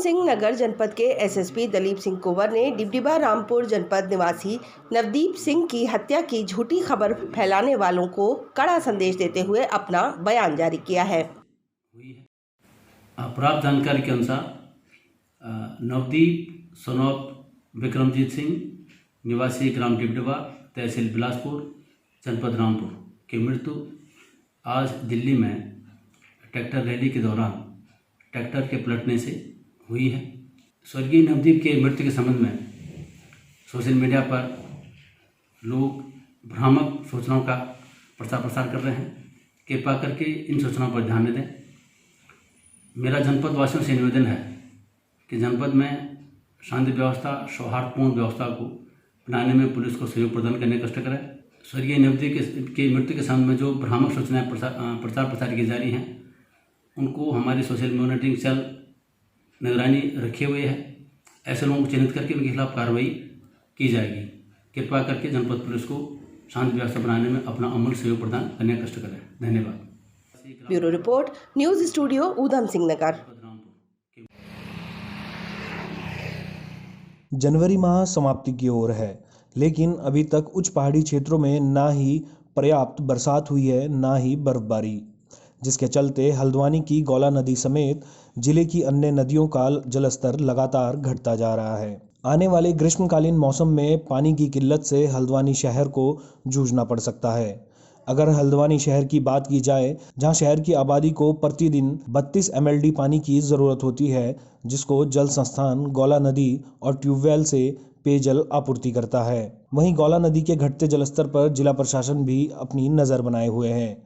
सिंह नगर जनपद के एसएसपी दलीप सिंह कुंवर ने डिबडिबा रामपुर जनपद निवासी नवदीप सिंह की हत्या की झूठी खबर फैलाने वालों को कड़ा संदेश देते हुए अपना बयान जारी किया है। प्राप्त जानकारी के अनुसार नवदीप सनोप विक्रमजीत सिंह निवासी ग्राम डिबडिबा तहसील बिलासपुर जनपद रामपुर की मृत्यु आज दिल्ली में ट्रैक्टर रैली के दौरान ट्रैक्टर के पलटने से हुई है। स्वर्गीय नवदीप के मृत्यु के संबंध में सोशल मीडिया पर लोग भ्रामक सूचनाओं का प्रचार प्रसार कर रहे हैं। कृपा करके इन सूचनाओं पर ध्यान दें। मेरा जनपद वासियों से निवेदन है कि जनपद में शांति व्यवस्था, सौहार्दपूर्ण व्यवस्था को बनाने में पुलिस को सहयोग प्रदान करने का कष्ट करें। स्वर्गीय नवदीप के मृत्यु के संबंध में जो भ्रामक सूचनाएं प्रचार प्रसार की जा रही हैं, उनको हमारी सोशल मॉनिटरिंग सेल निगरानी रखे हुए है। ऐसे लोगों को चिन्हित करके उनके खिलाफ कार्रवाई की जाएगी। कृपया करके जनपद पुलिस को शांति व्यवस्था बनाने में अपना अमूल्य सहयोग प्रदान करने का कष्ट करें। धन्यवाद। Bureau report, news studio, Udham Singh Nagar. जनवरी माह समाप्ति की ओर है, लेकिन अभी तक उच्च पहाड़ी क्षेत्रों में ना ही पर्याप्त बरसात हुई है, ना ही बर्फबारी, जिसके चलते हल्द्वानी की गौला नदी समेत जिले की अन्य नदियों का जलस्तर लगातार घटता जा रहा है। आने वाले ग्रीष्मकालीन मौसम में पानी की किल्लत से हल्द्वानी शहर को जूझना पड़ सकता है। अगर हल्द्वानी शहर की बात की जाए, जहां शहर की आबादी को प्रतिदिन 32 MLD पानी की ज़रूरत होती है, जिसको जल संस्थान गौला नदी और ट्यूबवेल से पेयजल आपूर्ति करता है, वहीं गौला नदी के घटते जलस्तर पर जिला प्रशासन भी अपनी नज़र बनाए हुए है।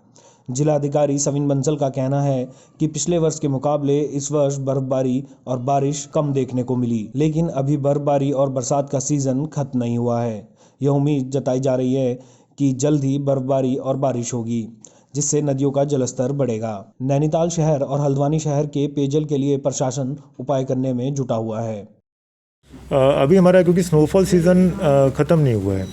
जिला अधिकारी सविन बंसल का कहना है कि पिछले वर्ष के मुकाबले इस वर्ष बर्फबारी और बारिश कम देखने को मिली, लेकिन अभी बर्फबारी और बरसात का सीजन खत्म नहीं हुआ है। यह उम्मीद जताई जा रही है कि जल्द ही बर्फबारी और बारिश होगी, जिससे नदियों का जलस्तर बढ़ेगा। नैनीताल शहर और हल्द्वानी शहर के पेयजल के लिए प्रशासन उपाय करने में जुटा हुआ है। अभी हमारा क्योंकि स्नोफॉल सीज़न ख़त्म नहीं हुआ है,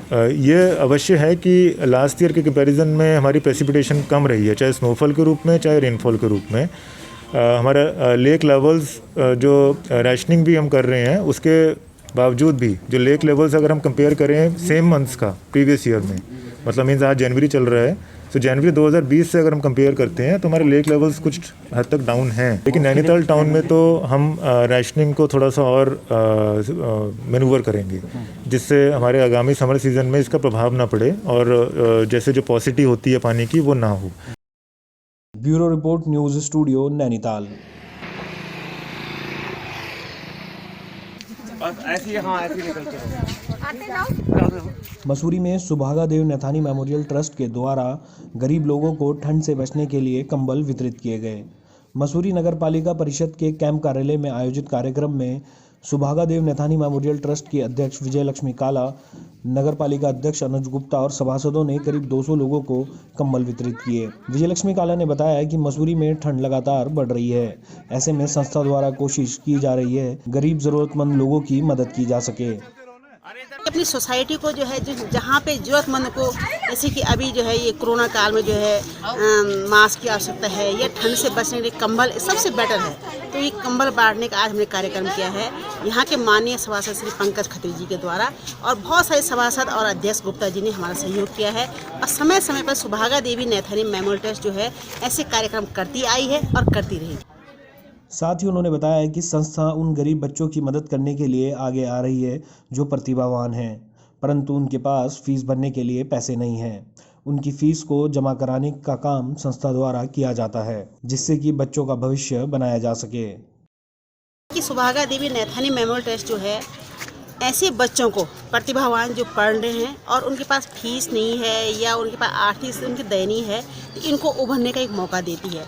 ये अवश्य है कि लास्ट ईयर के कंपैरिजन में हमारी प्रेसिपिटेशन कम रही है, चाहे स्नोफॉल के रूप में चाहे रेनफॉल के रूप में। हमारा लेक लेवल्स जो रैशनिंग भी हम कर रहे हैं, उसके बावजूद भी जो लेक लेवल्स अगर हम कंपेयर करें सेम मंथ्स का प्रीवियस ईयर में, मतलब मीन्स आज जनवरी चल रहा है, तो जनवरी 2020 से अगर हम कंपेयर करते हैं तो हमारे लेक लेवल्स कुछ हद तक डाउन हैं। लेकिन नैनीताल टाउन में तो हम रैशनिंग को थोड़ा सा और मैनूवर करेंगे, जिससे हमारे आगामी समर सीज़न में इसका प्रभाव ना पड़े और जैसे जो पॉसिटी होती है पानी की वो ना हो। Bureau report, news studio, Nainital. Mussoorie में सुभागा देव नैथानी मेमोरियल ट्रस्ट के द्वारा गरीब लोगों को ठंड से बचने के लिए कंबल वितरित किए गए। मसूरी नगर पालिका परिषद के कैंप कार्यालय में आयोजित कार्यक्रम में सुभागा देव नैथानी मेमोरियल ट्रस्ट की अध्यक्ष विजय लक्ष्मी काला, नगर पालिका अध्यक्ष अनुज गुप्ता और सभासदों ने करीब 200 लोगों को कंबल वितरित किए। विजय लक्ष्मी काला ने बताया कि मसूरी में ठंड लगातार बढ़ रही है, ऐसे में संस्था द्वारा कोशिश की जा रही है गरीब जरूरतमंद लोगों की मदद की जा सके। अपनी सोसाइटी को जो है जहाँ पे जरूरतमंद को, जैसे कि अभी जो है ये कोरोना काल में जो है मास्क की आवश्यकता है या ठंड से बचने के लिए कंबल सबसे बेटर है, तो ये कंबल बांटने का आज हमने कार्यक्रम किया है यहाँ के माननीय सभासद श्री पंकज खत्री जी के द्वारा, और बहुत सारे सभासद और अध्यक्ष गुप्ता जी ने हमारा सहयोग किया है। और समय समय पर सुभागा देवी नैथानी मेमोरियल ट्रस्ट जो है ऐसे कार्यक्रम करती आई है और करती रहेगी। साथ ही उन्होंने बताया कि संस्था उन गरीब बच्चों की मदद करने के लिए आगे आ रही है जो प्रतिभावान हैं, परंतु उनके पास फीस भरने के लिए पैसे नहीं हैं। उनकी फीस को जमा कराने का काम संस्था द्वारा किया जाता है, जिससे कि बच्चों का भविष्य बनाया जा सके। कि सुभागा देवी नैथानी मेमोरियल ट्रस्ट जो है ऐसे बच्चों को, प्रतिभावान जो पढ़ रहे हैं और उनके पास फीस नहीं है या उनके पास आर्थिक उनकी दयनीय है, तो इनको उभरने का एक मौका देती है।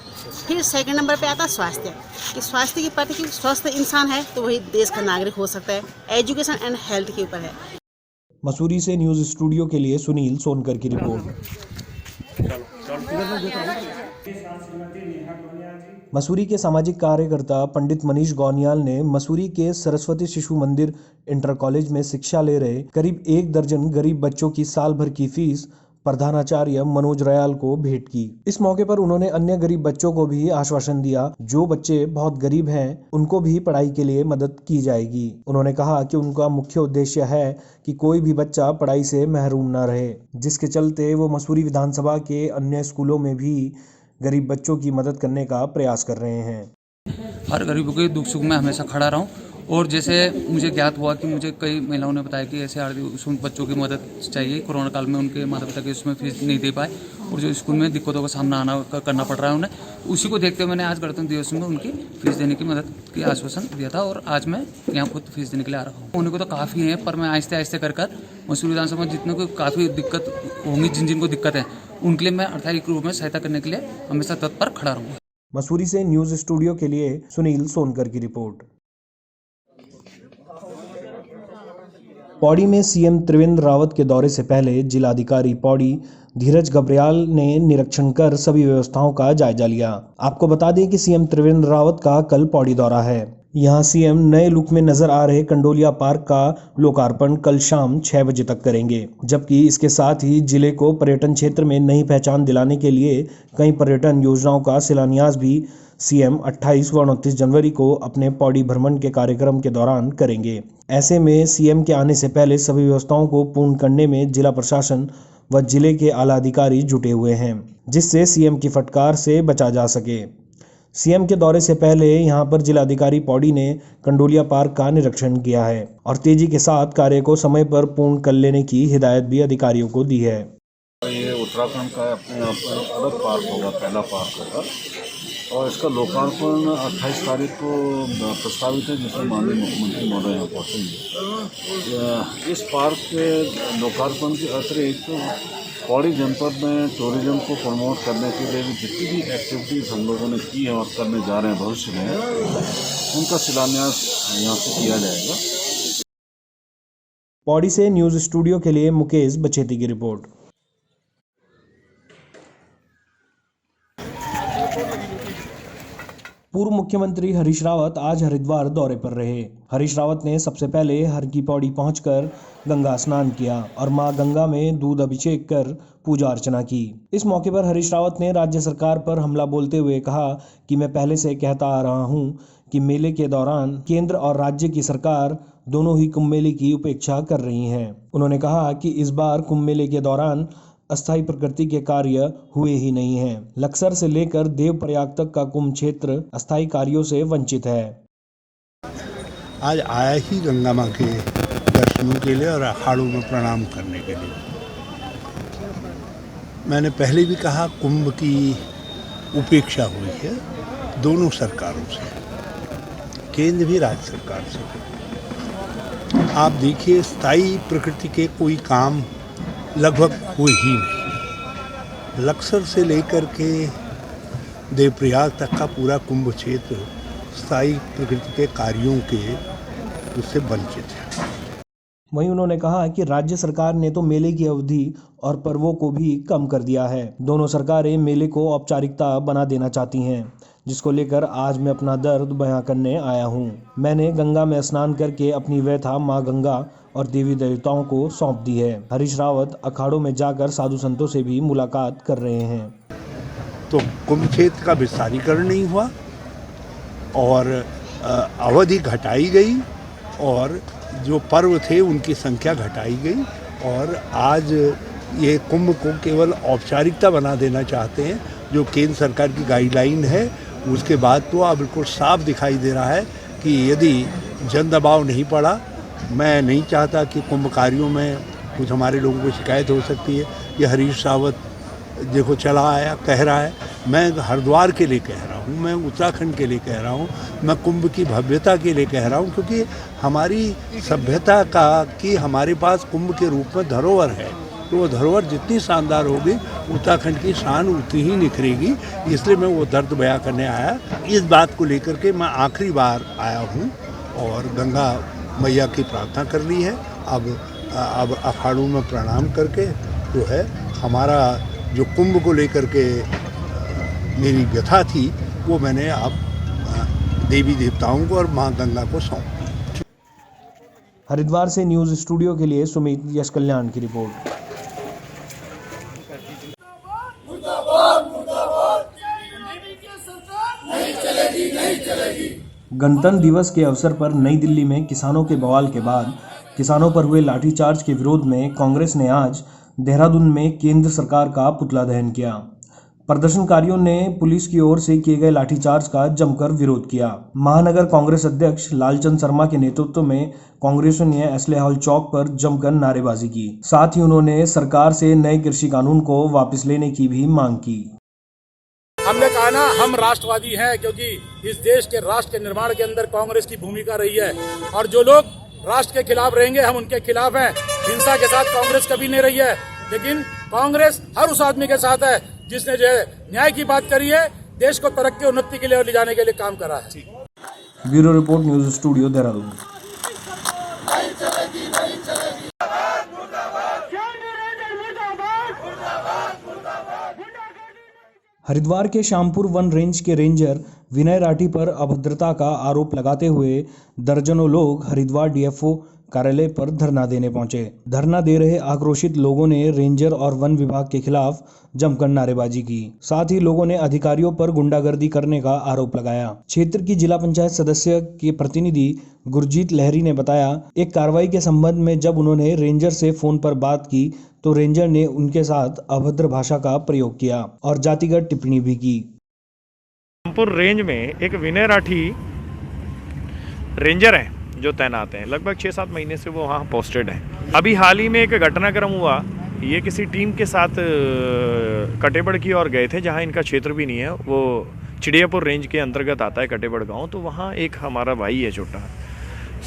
फिर सेकंड नंबर पे आता है स्वास्थ्य, कि स्वास्थ्य के प्रति कि स्वस्थ इंसान है तो वही देश का नागरिक हो सकता है। एजुकेशन एंड हेल्थ के ऊपर है। मसूरी से न्यूज़ स्टूडियो के लिए सुनील सोनकर की रिपोर्ट। मसूरी के सामाजिक कार्यकर्ता पंडित मनीष गौनियाल ने मसूरी के सरस्वती शिशु मंदिर इंटर कॉलेज में शिक्षा ले रहे करीब 1 दर्जन गरीब बच्चों की साल भर की फीस प्रधानाचार्य मनोज रयाल को भेंट की। इस मौके पर उन्होंने अन्य गरीब बच्चों को भी आश्वासन दिया, जो बच्चे बहुत गरीब हैं उनको भी पढ़ाई के लिए मदद की जाएगी। उन्होंने कहा कि उनका मुख्य उद्देश्य है कि कोई भी बच्चा पढ़ाई से महरूम न रहे, जिसके चलते वो मसूरी विधानसभा के अन्य स्कूलों में भी गरीब बच्चों की मदद करने का प्रयास कर रहे हैं। हर गरीबों के दुख सुख में हमेशा खड़ा रहूं। और जैसे मुझे ज्ञात हुआ कि मुझे कई महिलाओं ने बताया कि ऐसे उसमें बच्चों की मदद चाहिए, कोरोना काल में उनके माता पिता की उसमें फीस नहीं दे पाए और जो स्कूल में दिक्कतों का सामना करना पड़ रहा है उन्हें, उसी को देखते हुए मैंने आज गणतंत्र दिवस में उनकी फीस देने की मदद की आश्वासन दिया था और आज मैं यहाँ खुद फीस देने के लिए आ रहा हूँ। होने को तो काफ़ी है, पर मैं आहिस्ते आहिस्ते कर मसूरी विधानसभा में जितने को काफ़ी दिक्कत होंगी, जिन को दिक्कत है उनके लिए मैं अर्थात रूप में सहायता करने के लिए हमेशा तत्पर खड़ा रहूँगा। मसूरी से न्यूज स्टूडियो के लिए सुनील सोनकर की रिपोर्ट। पौड़ी में सीएम त्रिवेंद्र रावत के दौरे से पहले जिलाधिकारी पौड़ी धीरज घबरियाल ने निरीक्षण कर सभी व्यवस्थाओं का जायजा लिया। आपको बता दें कि सीएम त्रिवेंद्र रावत का कल पौड़ी दौरा है। यहां सीएम नए लुक में नजर आ रहे कंडोलिया पार्क का लोकार्पण कल शाम 6 बजे तक करेंगे, जबकि इसके साथ ही जिले को पर्यटन क्षेत्र में नई पहचान दिलाने के लिए कई पर्यटन योजनाओं का शिलान्यास भी सीएम 28 व 29 जनवरी को अपने पौड़ी भ्रमण के कार्यक्रम के दौरान करेंगे। ऐसे में सीएम के आने से पहले सभी व्यवस्थाओं को पूर्ण करने में जिला प्रशासन व जिले के आला अधिकारी जुटे हुए हैं, जिससे सीएम की फटकार से बचा जा सके। सीएम के दौरे से पहले यहां पर जिलाधिकारी पौड़ी ने कंडोलिया पार्क का निरीक्षण किया है और तेजी के साथ कार्य को समय पर पूर्ण कर लेने की हिदायत भी अधिकारियों को दी है। ये उत्तराखंड का अपने आप में अलग पार्क होगा, पहला पार्क होगा और इसका लोकार्पण 28 तारीख को प्रस्तावित है, जिसमें माननीय मुख्यमंत्री महोदय यहाँ पहुँचेंगे। इस पार्क के लोकार्पण के अतिरिक्त पौड़ी जनपद में टूरिज्म को प्रमोट करने के लिए भी जितनी भी एक्टिविटीज़ हम लोगों ने की है और करने जा रहे हैं भविष्य में, उनका शिलान्यास यहाँ से किया जाएगा। पौड़ी से न्यूज स्टूडियो के लिए मुकेश बचेती की रिपोर्ट। पूर्व मुख्यमंत्री हरीश रावत आज हरिद्वार दौरे पर रहे। हरीश रावत ने सबसे पहले हर की पौड़ी पहुंचकर गंगा स्नान किया और मां गंगा में दूध अभिषेक कर पूजा अर्चना की। इस मौके पर हरीश रावत ने राज्य सरकार पर हमला बोलते हुए कहा कि मैं पहले से कहता आ रहा हूं कि मेले के दौरान केंद्र और राज्य की सरकार दोनों ही कुंभ मेले की उपेक्षा कर रही हैं। उन्होंने कहा कि इस बार कुंभ मेले के दौरान अस्थायी प्रकृति के कार्य हुए ही नहीं हैं। लक्सर से लेकर देवप्रयाग तक का कुंभ क्षेत्र अस्थायी कार्यों से वंचित है। आज आया ही गंगा माँ के दर्शनों के लिए और अखाड़ों में प्रणाम करने के लिए। मैंने पहले भी कहा कुंभ की उपेक्षा हुई है दोनों सरकारों से, केंद्र भी राज्य सरकार से। आप देखिए स्थायी प्रकृति के कोई काम लगभग हुए ही नहीं। लक्सर से लेकर के देवप्रयाग तक का पूरा कुंभ क्षेत्र स्थायी प्रकृति के कार्यों के उससे वंचित है। वहीं उन्होंने कहा कि राज्य सरकार ने तो मेले की अवधि और पर्वों को भी कम कर दिया है। दोनों सरकारें मेले को औपचारिकता बना देना चाहती हैं, जिसको लेकर आज मैं अपना दर्द बयां करने आया हूं। मैंने गंगा में स्नान करके अपनी व्यथा मां गंगा और देवी देवताओं को सौंप दी है। हरीश रावत अखाड़ों में जाकर साधु संतों से भी मुलाकात कर रहे हैं। तो कुंभ क्षेत्र का विस्तारीकरण नहीं हुआ और अवधि घटाई गई और जो पर्व थे उनकी संख्या घटाई गई और आज ये कुंभ को केवल औपचारिकता बना देना चाहते हैं। जो केंद्र सरकार की गाइडलाइन है उसके बाद तो अब बिल्कुल साफ दिखाई दे रहा है कि यदि जन दबाव नहीं पड़ा, मैं नहीं चाहता कि कुंभ कार्यों में कुछ हमारे लोगों को शिकायत हो सकती है। ये हरीश रावत देखो चला आया कह रहा है, मैं हरिद्वार के लिए कह रहा हूँ, मैं उत्तराखंड के लिए कह रहा हूँ, मैं कुंभ की भव्यता के लिए कह रहा हूँ, क्योंकि हमारी सभ्यता का कि हमारे पास कुंभ के रूप में धरोहर है, तो वो धरोहर जितनी शानदार होगी उत्तराखंड की शान उतनी ही निखरेगी। इसलिए मैं वो दर्द बयां करने आया। इस बात को लेकर के मैं आखिरी बार आया हूँ और गंगा मैया की प्रार्थना कर ली है। अब अखाड़ों में प्रणाम करके जो है हमारा जो कुंभ को लेकर के मेरी व्यथा थी वो मैंने अब देवी देवताओं को और माँ गंगा को सौंप दी। हरिद्वार से न्यूज स्टूडियो के लिए सुमित यश कल्याण की रिपोर्ट। गणतंत्र दिवस के अवसर पर नई दिल्ली में किसानों के बवाल के बाद किसानों पर हुए लाठीचार्ज के विरोध में कांग्रेस ने आज देहरादून में केंद्र सरकार का पुतला दहन किया। प्रदर्शनकारियों ने पुलिस की ओर से किए गए लाठीचार्ज का जमकर विरोध किया। महानगर कांग्रेस अध्यक्ष लालचंद शर्मा के नेतृत्व में कांग्रेसियों ने एसले हॉल चौक पर जमकर नारेबाजी की। साथ ही उन्होंने सरकार से नए कृषि कानून को वापस लेने की भी मांग की। हमने कहा ना, हम राष्ट्रवादी हैं क्योंकि इस देश के राष्ट्र के निर्माण के अंदर कांग्रेस की भूमिका रही है और जो लोग राष्ट्र के खिलाफ रहेंगे हम उनके खिलाफ हैं। हिंसा के साथ कांग्रेस कभी नहीं रही है, लेकिन कांग्रेस हर उस आदमी के साथ है जिसने जो है न्याय की बात करी है, देश को तरक्की उन्नति के लिए ले जाने के लिए काम करा है। Bureau report, news studio, Dehradun. Haridwar के श्यामपुर वन रेंज के रेंजर विनय राठी पर अभद्रता का आरोप लगाते हुए दर्जनों लोग हरिद्वार डीएफओ कार्यालय पर धरना देने पहुंचे। धरना दे रहे आक्रोशित लोगों ने रेंजर और वन विभाग के खिलाफ जमकर नारेबाजी की। साथ ही लोगों ने अधिकारियों पर गुंडागर्दी करने का आरोप लगाया। क्षेत्र की जिला पंचायत सदस्य के प्रतिनिधि गुरजीत लहरी ने बताया, एक कार्रवाई के संबंध में जब उन्होंने रेंजर से फोन पर बात की तो रेंजर ने उनके साथ अभद्र भाषा का प्रयोग किया और जातिगत टिप्पणी भी की। श्यामपुर रेंज में एक विनय राठी रेंजर हैं जो तैनात हैं। लगभग 6-7 महीने से वो वहाँ पोस्टेड हैं। अभी हाल ही में एक घटनाक्रम हुआ, ये किसी टीम के साथ कटेबड़ की ओर गए थे जहाँ इनका क्षेत्र भी नहीं है। वो चिड़ियापुर रेंज के अंतर्गत आता है कटेबड़ गांव। तो वहाँ एक हमारा भाई है छोटा,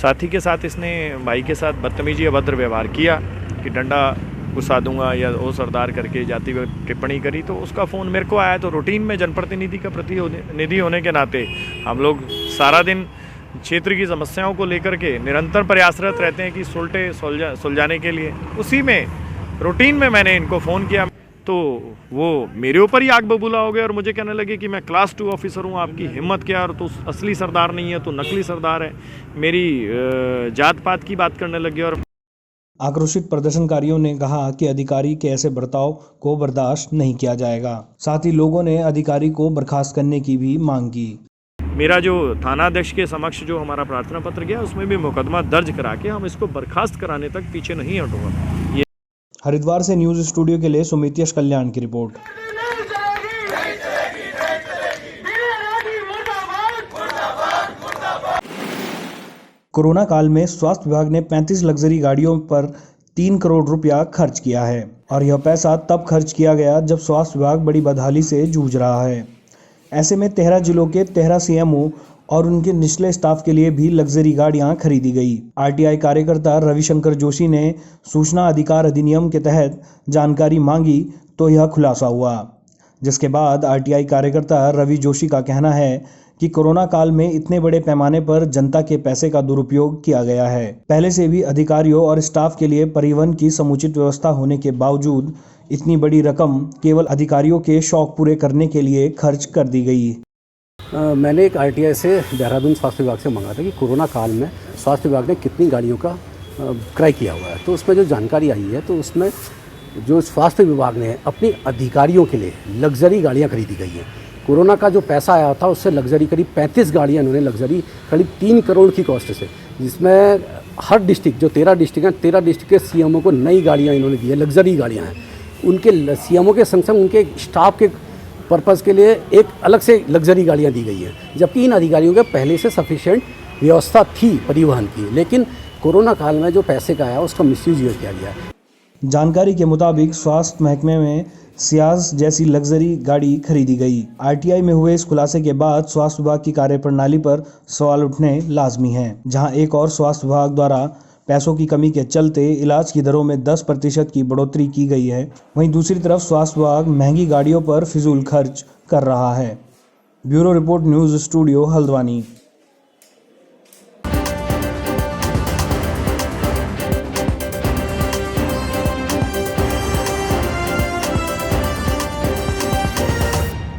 साथी के साथ इसने भाई के साथ बदतमीजी अभद्र व्यवहार किया कि डंडा घुसा दूंगा या ओ सरदार करके जाती हुई टिप्पणी करी। तो उसका फ़ोन मेरे को आया। तो रूटीन में जनप्रतिनिधि का प्रतिनिधि होने के नाते हम लोग सारा दिन क्षेत्र की समस्याओं को लेकर के निरंतर प्रयासरत रहते हैं कि सुलझाने के लिए। उसी में रूटीन में मैंने इनको फ़ोन किया तो वो मेरे ऊपर ही आग बबूला हो गए और मुझे कहने लगे कि मैं क्लास 2 ऑफिसर हूँ, आपकी हिम्मत क्या, और तो असली सरदार नहीं है, तो नकली सरदार है। मेरी जात पात की बात करने लगे। और आक्रोशित प्रदर्शनकारियों ने कहा कि अधिकारी के ऐसे बर्ताव को बर्दाश्त नहीं किया जाएगा। साथ ही लोगों ने अधिकारी को बर्खास्त करने की भी मांग की। मेरा जो थानाध्यक्ष के समक्ष जो हमारा प्रार्थना पत्र गया उसमें भी मुकदमा दर्ज करा के हम इसको बर्खास्त कराने तक पीछे नहीं हटूंगा। ये हरिद्वार से न्यूज स्टूडियो के लिए सुमित यश कल्याण की रिपोर्ट। कोरोना काल में स्वास्थ्य विभाग ने 35 लग्जरी गाड़ियों पर 3 करोड़ रुपया खर्च किया है और यह पैसा तब खर्च किया गया जब स्वास्थ्य विभाग बड़ी बदहाली से जूझ रहा है। ऐसे में 13 जिलों के 13 सीएमओ और उनके निचले स्टाफ के लिए भी लग्जरी गाड़ियां खरीदी गई। आरटीआई कार्यकर्ता रविशंकर जोशी ने सूचना अधिकार अधिनियम के तहत जानकारी मांगी तो यह खुलासा हुआ, जिसके बाद आरटीआई कार्यकर्ता रवि जोशी का कहना है कि कोरोना काल में इतने बड़े पैमाने पर जनता के पैसे का दुरुपयोग किया गया है। पहले से भी अधिकारियों और स्टाफ के लिए परिवहन की समुचित व्यवस्था होने के बावजूद इतनी बड़ी रकम केवल अधिकारियों के शौक पूरे करने के लिए खर्च कर दी गई। मैंने एक आरटीआई से देहरादून स्वास्थ्य विभाग से मांगा था कि कोरोना काल में स्वास्थ्य विभाग ने कितनी गाड़ियों का क्रय किया हुआ है। तो उसमें जो जानकारी आई है तो उसमें जो स्वास्थ्य विभाग ने अपनी अधिकारियों के लिए लग्जरी गाड़ियाँ खरीदी गई हैं। कोरोना का जो पैसा आया था उससे लग्जरी करीब 35 गाड़ियाँ इन्होंने लग्जरी करीब 3 करोड़ की कॉस्ट से, जिसमें हर डिस्ट्रिक्ट जो 13 डिस्ट्रिक्ट हैं 13 डिस्ट्रिक्ट के सीएमओ को नई गाड़ियाँ इन्होंने दी है। लग्जरी गाड़ियाँ हैं। उनके सीएमओ के संग संग उनके स्टाफ के पर्पज़ के लिए एक अलग से लग्जरी गाड़ियाँ दी गई हैं, जबकि इन अधिकारियों के पहले से सफिशिएंट व्यवस्था थी परिवहन की, लेकिन कोरोना काल में जो पैसे का आया उसका मिसयूज किया गया। जानकारी के मुताबिक स्वास्थ्य महकमे में सियाज जैसी लग्जरी गाड़ी खरीदी गई। आरटीआई में हुए इस खुलासे के बाद स्वास्थ्य विभाग की कार्यप्रणाली पर सवाल उठने लाजमी हैं, जहां एक और स्वास्थ्य विभाग द्वारा पैसों की कमी के चलते इलाज की दरों में 10% की बढ़ोतरी की गई है, वहीं दूसरी तरफ स्वास्थ्य विभाग महंगी गाड़ियों पर फिजूल खर्च कर रहा है। Bureau report, news studio, Haldwani.